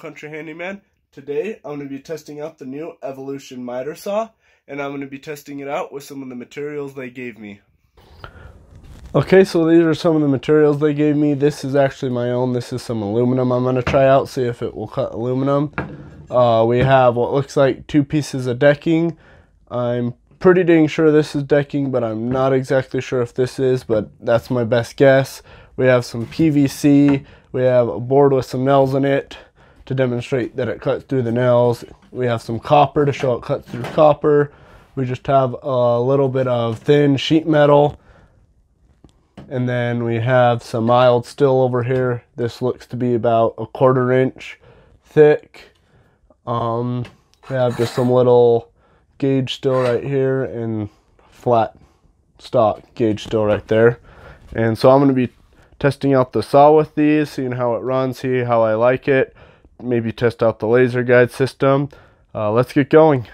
Country Handyman. Today I'm going to be testing out the new Evolution Miter Saw, and I'm going to be testing it out with some of the materials they gave me. Okay, so these are some of the materials they gave me. This is actually my own. This is some aluminum I'm going to try out, see if it will cut aluminum. We have what looks like 2 pieces of decking. I'm pretty dang sure this is decking, but I'm not exactly sure if this is, but that's my best guess. We have some PVC. We have a board with some nails in it to demonstrate that it cuts through the nails. We have some copper to show it cuts through copper. We just have a little bit of thin sheet metal. And then we have some mild steel over here. This looks to be about 1/4 inch thick. We have just some little gauge steel right here and flat stock gauge steel right there. And so I'm going to be testing out the saw with these, seeing how it runs, see how I like it, maybe test out the laser guide system. Let's get going.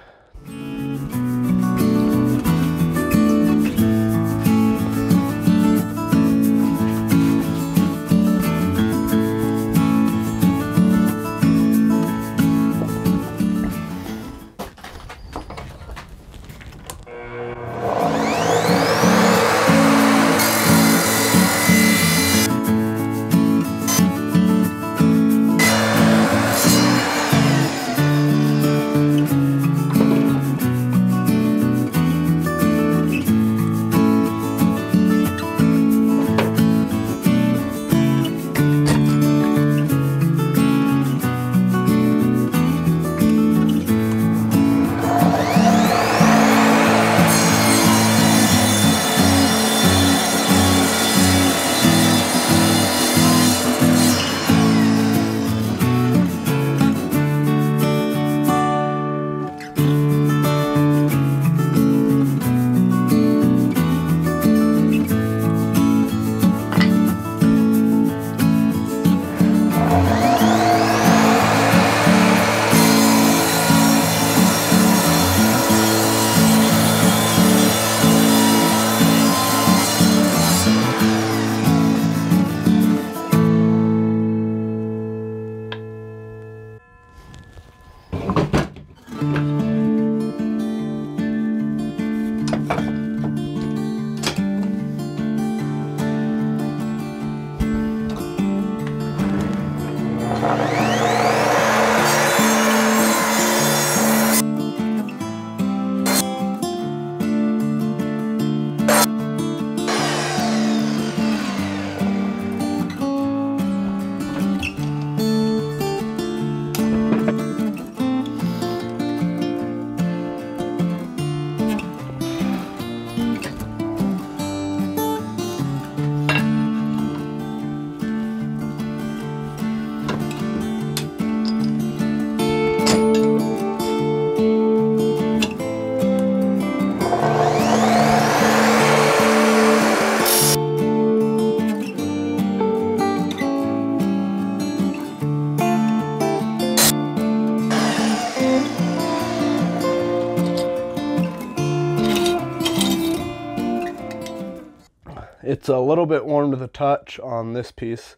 It's a little bit warm to the touch on this piece.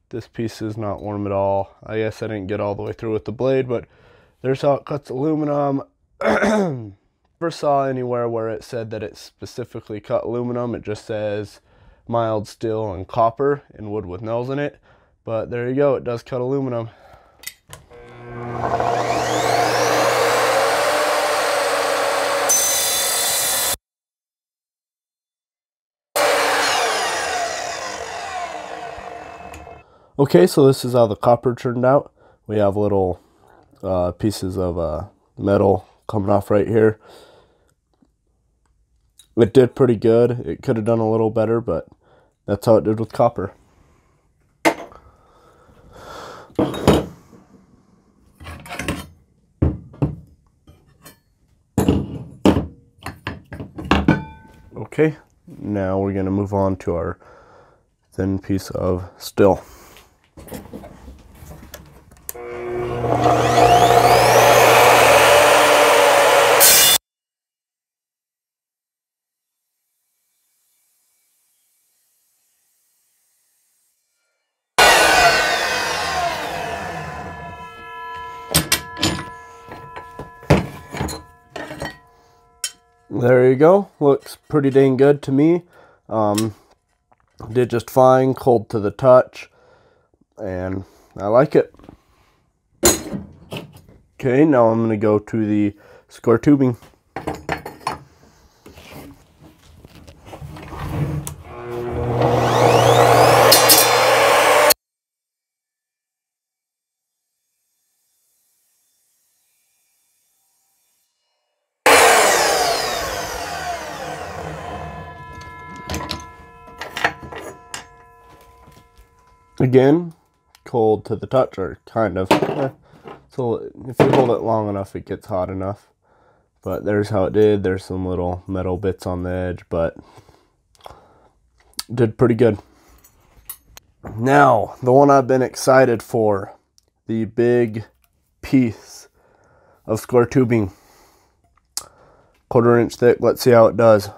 This piece is not warm at all. I guess I didn't get all the way through with the blade, but there's how it cuts aluminum. Never saw anywhere where it said that it specifically cut aluminum. It just says mild steel and copper and wood with nails in it. But there you go, it does cut aluminum. Okay, so this is how the copper turned out. We have little pieces of metal coming off right here. It did pretty good. It could have done a little better, but that's how it did with copper. Okay, now we're going to move on to our thin piece of steel. There you go. Looks pretty dang good to me. Did just fine, cold to the touch, and I like it. Okay, now I'm going to go to the square tubing. Again, cold to the touch, or kind of. So if you hold it long enough, it gets hot enough. But there's how it did. There's some little metal bits on the edge, but did pretty good. Now, the one I've been excited for, the big piece of square tubing. 1/4 inch thick. Let's see how it does.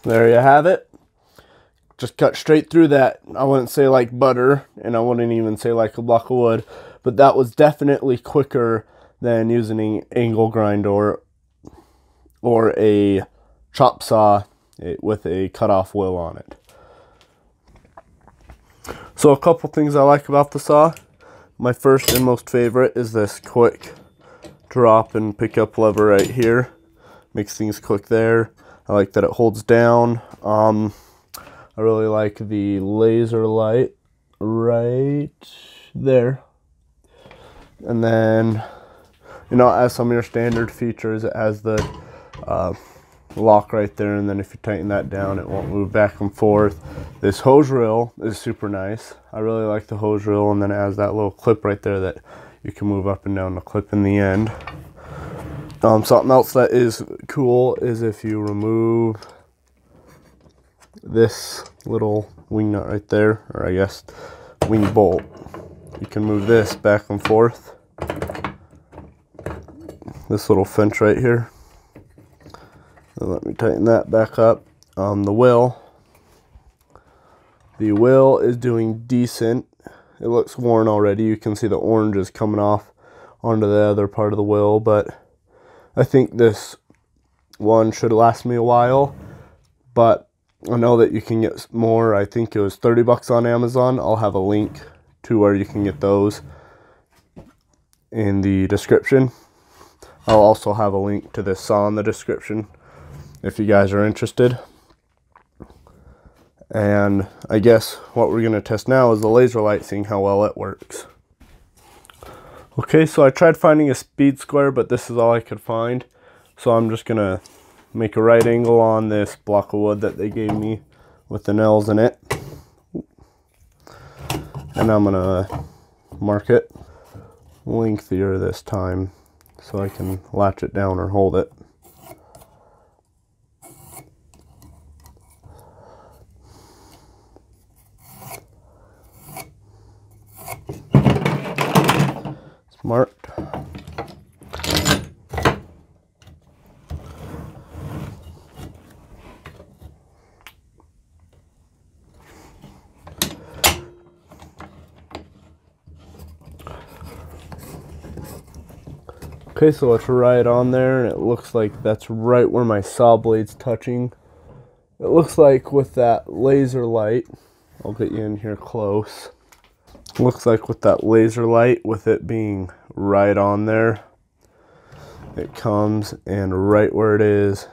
There you have it. Just cut straight through that. I wouldn't say like butter, and I wouldn't even say like a block of wood, but that was definitely quicker than using an angle grind or a chop saw with a cut-off wheel on it. So a couple things I like about the saw. My first and most favorite is this quick drop and pick up lever right here. Makes things quick there. I like that it holds down. I really like the laser light right there. And then, you know, as some of your standard features, it has the lock right there, and then if you tighten that down, it won't move back and forth. This hose reel is super nice. I really like the hose reel, and then it has that little clip right there that you can move up and down the clip in the end. Something else that is cool is if you remove this little wing nut right there, or I guess wing bolt, you can move this back and forth. This little cinch right here. So let me tighten that back up. The wheel is doing decent. It looks worn already. You can see the orange is coming off onto the other part of the wheel, but I think this one should last me a while, but I know that you can get more. I think it was 30 bucks on Amazon. I'll have a link to where you can get those in the description. I'll also have a link to this saw in the description if you guys are interested. And I guess what we're going to test now is the laser light, seeing how well it works. Okay, so I tried finding a speed square, but this is all I could find. So I'm just going to make a right angle on this block of wood that they gave me with the nails in it. And I'm going to mark it lengthier this time so I can latch it down or hold it. It's marked. Okay, so it's right on there, and it looks like that's right where my saw blade's touching. It looks like with that laser light, I'll get you in here close. Looks like with that laser light, with it being right on there, it comes and right where it is.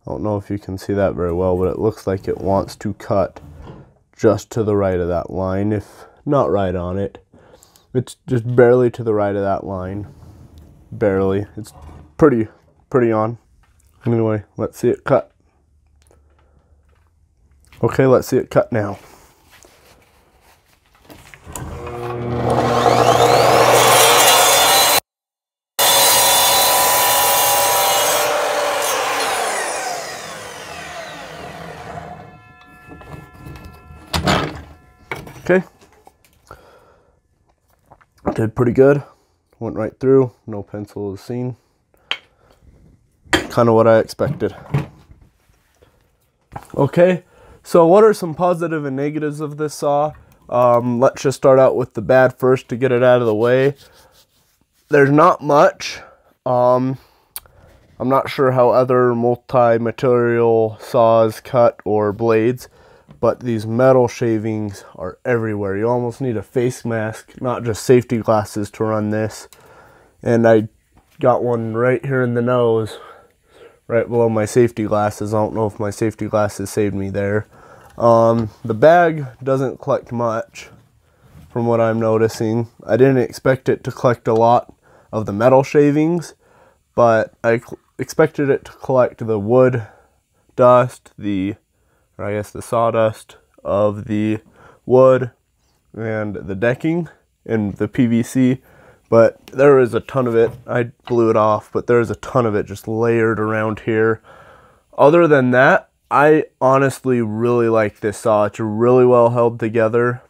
I don't know if you can see that very well, but it looks like it wants to cut just to the right of that line, if not right on it. It's just barely to the right of that line. Barely. It's pretty on. Anyway, let's see it cut. Okay, let's see it cut now. Okay, did pretty good. Went right through, no pencil was seen. Kind of what I expected. Okay, so what are some positive and negatives of this saw? Let's just start out with the bad first to get it out of the way. There's not much. I'm not sure how other multi-material saws cut or blades, but these metal shavings are everywhere. You almost need a face mask, not just safety glasses, to run this. And I got one right here in the nose, right below my safety glasses. I don't know if my safety glasses saved me there. The bag doesn't collect much from what I'm noticing. I didn't expect it to collect a lot of the metal shavings, but I expected it to collect the wood dust, or I guess the sawdust of the wood and the decking and the PVC, but there is a ton of it. I blew it off, but there is a ton of it just layered around here. Other than that, I honestly really like this saw. It's really well held together.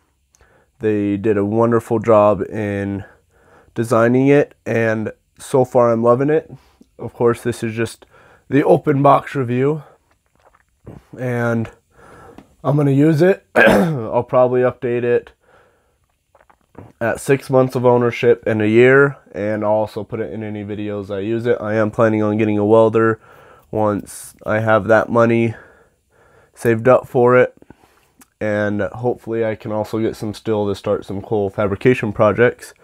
They did a wonderful job in designing it, and so far I'm loving it. Of course, this is just the open box review, and I'm going to use it. I'll probably update it at 6 months of ownership and a year, and I'll also put it in any videos I use it. I am planning on getting a welder once I have that money saved up for it, and hopefully I can also get some steel to start some cool fabrication projects.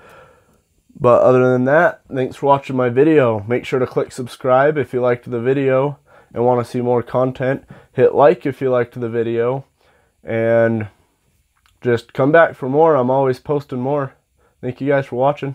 But other than that, thanks for watching my video. Make sure to click subscribe if you liked the video and want to see more content. Hit like if you liked the video, and just come back for more. I'm always posting more. Thank you guys for watching.